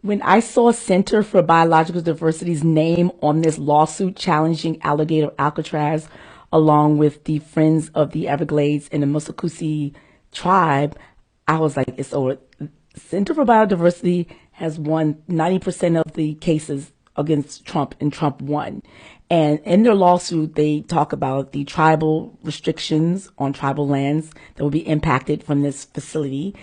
When I saw Center for Biological Diversity's name on this lawsuit challenging alligator Alcatraz, along with the Friends of the Everglades and the Musakusi tribe, I was like, it's over. Center for Biodiversity has won 90% of the cases against Trump, and Trump won. And in their lawsuit, they talk about the tribal restrictions on tribal lands that will be impacted from this facility.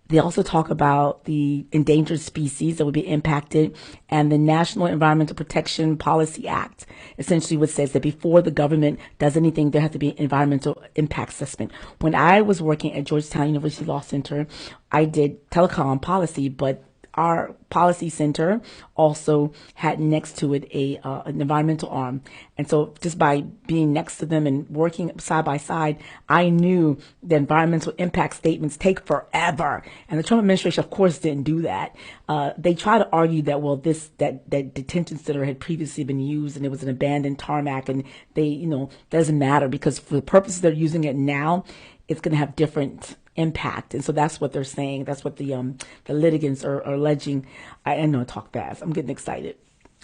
They also talk about the endangered species that would be impacted and the National Environmental Protection Policy Act, essentially which says that before the government does anything, there has to be an environmental impact assessment. When I was working at Georgetown University Law Center, I did telecom policy, but our policy center also had next to it an environmental arm. And so just by being next to them and working side by side, I knew the environmental impact statements take forever. And the Trump administration, of course, didn't do that. They try to argue that, well, that detention center had previously been used and it was an abandoned tarmac, and they, doesn't matter because for the purposes they're using it now, it's going to have different impact. And so that's what they're saying. That's what the litigants are alleging. I know I talk fast. I'm getting excited.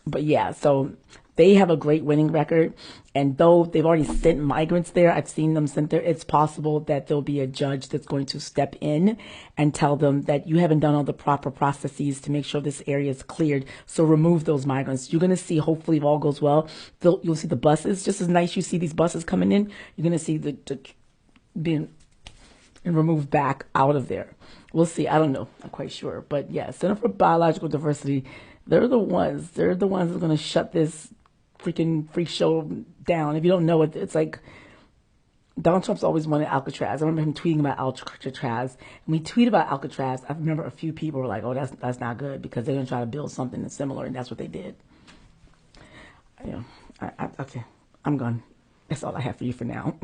But yeah, so they have a great winning record. And though they've already sent migrants there, I've seen them sent there, it's possible that there'll be a judge that's going to step in and tell them that you haven't done all the proper processes to make sure this area is cleared. So remove those migrants. You're going to see, hopefully, if all goes well, you'll see the buses. Just as nice you see these buses coming in, you're going to see the being and removed back out of there. We'll see. I don't know. I'm quite sure. But yeah, Center for Biological Diversity, they're the ones. They're the ones that are going to shut this freaking freak show down. If you don't know it, it's like Donald Trump's always wanted Alcatraz. I remember him tweeting about Alcatraz. When we tweet about Alcatraz, I remember a few people were like, oh, that's not good because they're going to try to build something similar, and that's what they did. Yeah. Okay. I'm gone. That's all I have for you for now.